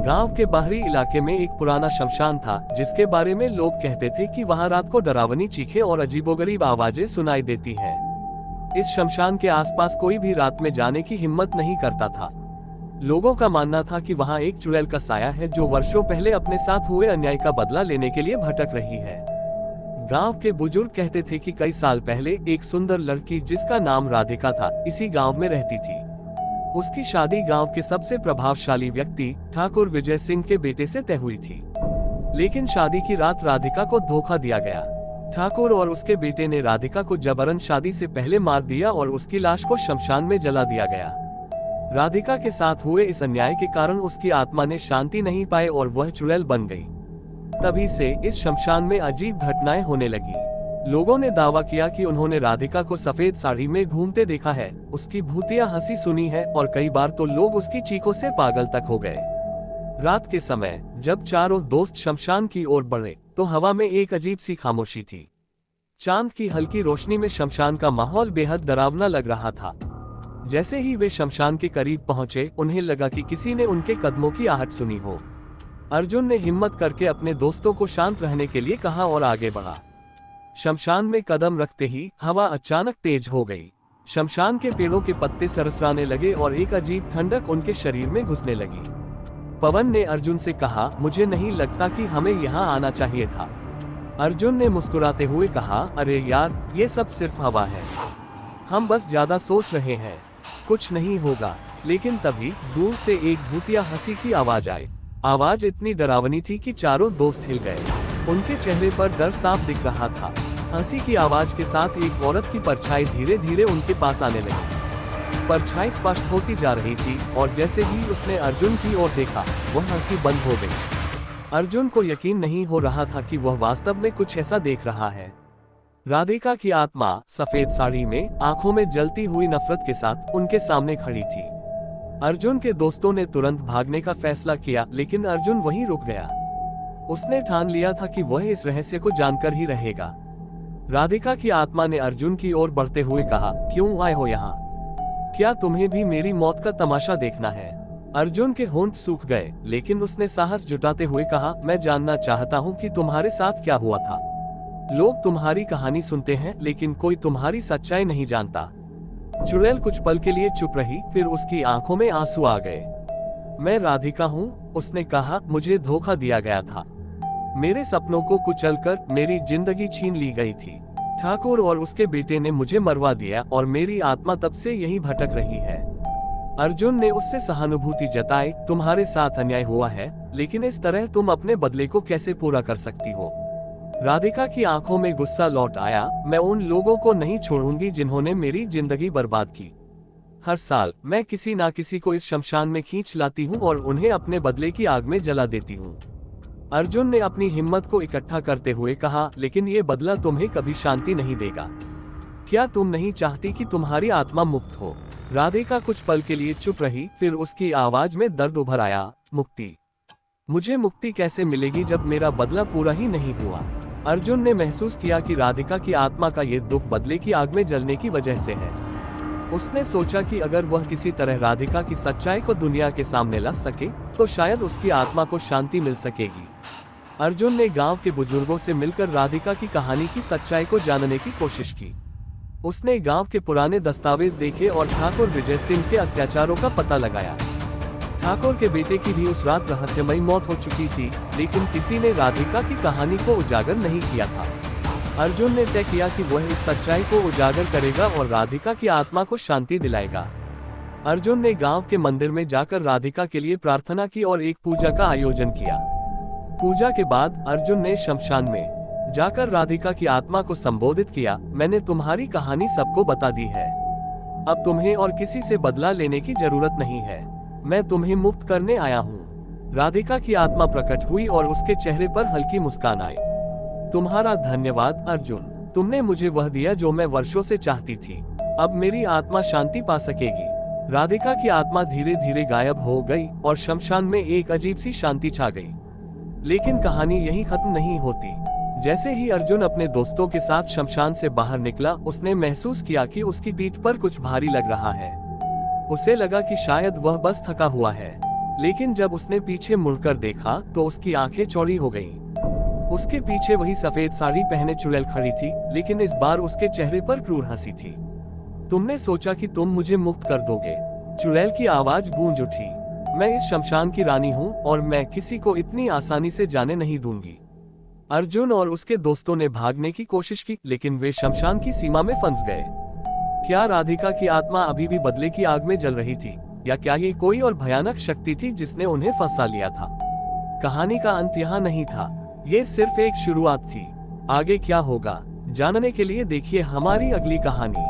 गांव के बाहरी इलाके में एक पुराना शमशान था, जिसके बारे में लोग कहते थे कि वहां रात को डरावनी चीखें और अजीबोगरीब आवाजें सुनाई देती हैं। इस शमशान के आसपास कोई भी रात में जाने की हिम्मत नहीं करता था। लोगों का मानना था कि वहां एक चुड़ैल का साया है जो वर्षों पहले अपने साथ हुए अन्याय का बदला लेने के लिए भटक रही है। गांव के बुजुर्ग कहते थे कि कई साल पहले एक सुंदर लड़की जिसका नाम राधिका था, इसी गांव में रहती थी। उसकी शादी गांव के सबसे प्रभावशाली व्यक्ति ठाकुर विजय सिंह के बेटे से तय हुई थी। लेकिन शादी की रात राधिका को धोखा दिया गया। ठाकुर और उसके बेटे ने राधिका को जबरन शादी से पहले मार दिया और उसकी लाश को शमशान में जला दिया गया। राधिका के साथ हुए इस अन्याय के कारण उसकी आत्मा ने शांति नहीं पाई और वह चुड़ैल बन गई। तभी से इस शमशान में अजीब घटनाएं होने लगी। लोगों ने दावा किया कि उन्होंने राधिका को सफेद साड़ी में घूमते देखा है, उसकी भूतिया हंसी सुनी है और कई बार तो लोग उसकी चीखों से पागल तक हो गए। रात के समय जब चारों दोस्त शमशान की ओर बढ़े तो हवा में एक अजीब सी खामोशी थी। चांद की हल्की रोशनी में शमशान का माहौल बेहद डरावना लग रहा था। जैसे ही वे शमशान के करीब पहुंचे, उन्हें लगा कि किसी ने उनके कदमों की आहट सुनी हो। अर्जुन ने हिम्मत करके अपने दोस्तों को शांत रहने के लिए कहा और आगे बढ़ा। शमशान में कदम रखते ही हवा अचानक तेज हो गई। शमशान के पेड़ों के पत्ते सरसराने लगे और एक अजीब ठंडक उनके शरीर में घुसने लगी। पवन ने अर्जुन से कहा, मुझे नहीं लगता कि हमें यहाँ आना चाहिए था। अर्जुन ने मुस्कुराते हुए कहा, अरे यार, ये सब सिर्फ हवा है, हम बस ज्यादा सोच रहे हैं, कुछ नहीं होगा। लेकिन तभी दूर से एक भूतिया हंसी की आवाज आई। आवाज इतनी डरावनी थी कि चारों दोस्त हिल गए। उनके चेहरे पर डर साफ दिख रहा था। हंसी की आवाज के साथ एक औरत की परछाई धीरे धीरे उनके पास आने लगी। परछाई स्पष्ट होती जा रही थी और जैसे ही उसने अर्जुन की ओर देखा, वह हंसी बंद हो गई। अर्जुन को यकीन नहीं हो रहा था कि वह वास्तव में कुछ ऐसा देख रहा है। राधिका की आत्मा सफेद साड़ी में, आंखों में जलती हुई नफरत के साथ उनके सामने खड़ी थी। अर्जुन के दोस्तों ने तुरंत भागने का फैसला किया, लेकिन अर्जुन वहीं रुक गया। उसने ठान लिया था कि वह इस रहस्य को जानकर ही रहेगा। राधिका की आत्मा ने अर्जुन की ओर बढ़ते हुए कहा, क्यों आए हो यहाँ? क्या तुम्हें भी मेरी मौत का तमाशा देखना है? अर्जुन के होंठ सूख गए, लेकिन उसने साहस जुटाते हुए कहा, मैं जानना चाहता हूँ कि तुम्हारे साथ क्या हुआ था। लोग तुम्हारी कहानी सुनते हैं, लेकिन कोई तुम्हारी सच्चाई नहीं जानता। चुड़ैल कुछ पल के लिए चुप रही, फिर उसकी आंखों में आंसू आ गए। मैं राधिका हूँ, उसने कहा, मुझे धोखा दिया गया था। मेरे सपनों को कुचलकर मेरी जिंदगी छीन ली गई थी। ठाकुर और उसके बेटे ने मुझे मरवा दिया और मेरी आत्मा तब से यहीं भटक रही है। अर्जुन ने उससे सहानुभूति जताई, तुम्हारे साथ अन्याय हुआ है, लेकिन इस तरह तुम अपने बदले को कैसे पूरा कर सकती हो? राधिका की आंखों में गुस्सा लौट आया, मैं उन लोगों को नहीं छोड़ूंगी जिन्होंने मेरी जिंदगी बर्बाद की। हर साल मैं किसी ना किसी को इस शमशान में खींच लाती हूँ और उन्हें अपने बदले की आग में जला देती हूँ। अर्जुन ने अपनी हिम्मत को इकट्ठा करते हुए कहा, लेकिन ये बदला तुम्हें कभी शांति नहीं देगा। क्या तुम नहीं चाहती कि तुम्हारी आत्मा मुक्त हो? राधिका कुछ पल के लिए चुप रही, फिर उसकी आवाज में दर्द उभर आया, मुक्ति? मुझे मुक्ति कैसे मिलेगी जब मेरा बदला पूरा ही नहीं हुआ? अर्जुन ने महसूस किया कि राधिका की आत्मा का ये दुख बदले की आग में जलने की वजह से है। उसने सोचा कि अगर वह किसी तरह राधिका की सच्चाई को दुनिया के सामने ला सके, तो शायद उसकी आत्मा को शांति मिल सकेगी। अर्जुन ने गांव के बुजुर्गों से मिलकर राधिका की कहानी की सच्चाई को जानने की कोशिश की। उसने गांव के पुराने दस्तावेज देखे और ठाकुर विजय सिंह के अत्याचारों का पता लगाया। ठाकुर के बेटे की भी उस रात रहस्यमयी मौत हो चुकी थी, लेकिन किसी ने राधिका की कहानी को उजागर नहीं किया था। अर्जुन ने तय किया कि वह इस सच्चाई को उजागर करेगा और राधिका की आत्मा को शांति दिलाएगा। अर्जुन ने गांव के मंदिर में जाकर राधिका के लिए प्रार्थना की और एक पूजा का आयोजन किया। पूजा के बाद अर्जुन ने शमशान में जाकर राधिका की आत्मा को संबोधित किया, मैंने तुम्हारी कहानी सबको बता दी है। अब तुम्हें और किसी से बदला लेने की जरूरत नहीं है। मैं तुम्हें मुक्त करने आया हूँ। राधिका की आत्मा प्रकट हुई और उसके चेहरे पर हल्की मुस्कान आई। तुम्हारा धन्यवाद अर्जुन, तुमने मुझे वह दिया जो मैं वर्षों से चाहती थी। अब मेरी आत्मा शांति पा सकेगी। राधिका की आत्मा धीरे धीरे गायब हो गई और शमशान में एक अजीब सी शांति छा गई। लेकिन कहानी यहीं खत्म नहीं होती। जैसे ही अर्जुन अपने दोस्तों के साथ शमशान से बाहर निकला, उसने महसूस किया कि उसकी पीठ पर कुछ भारी लग रहा है। उसे लगा कि शायद वह बस थका हुआ है, लेकिन जब उसने पीछे मुड़कर देखा तो उसकी आंखें चौड़ी हो गईं। उसके पीछे वही सफेद साड़ी पहने चुड़ैल खड़ी थी, लेकिन इस बार उसके चेहरे पर क्रूर हंसी थी। तुमने सोचा कि तुम मुझे मुक्त कर दोगे? चुड़ैल की आवाज गूंज उठी। मैं इस शमशान की रानी हूँ और मैं किसी को इतनी आसानी से जाने नहीं दूंगी। अर्जुन और उसके दोस्तों ने भागने की कोशिश की, लेकिन वे शमशान की सीमा में फंस गए। क्या राधिका की आत्मा अभी भी बदले की आग में जल रही थी, या क्या ये कोई और भयानक शक्ति थी जिसने उन्हें फंसा लिया था? कहानी का अंत यहाँ नहीं था, ये सिर्फ एक शुरुआत थी। आगे क्या होगा जानने के लिए देखिए हमारी अगली कहानी।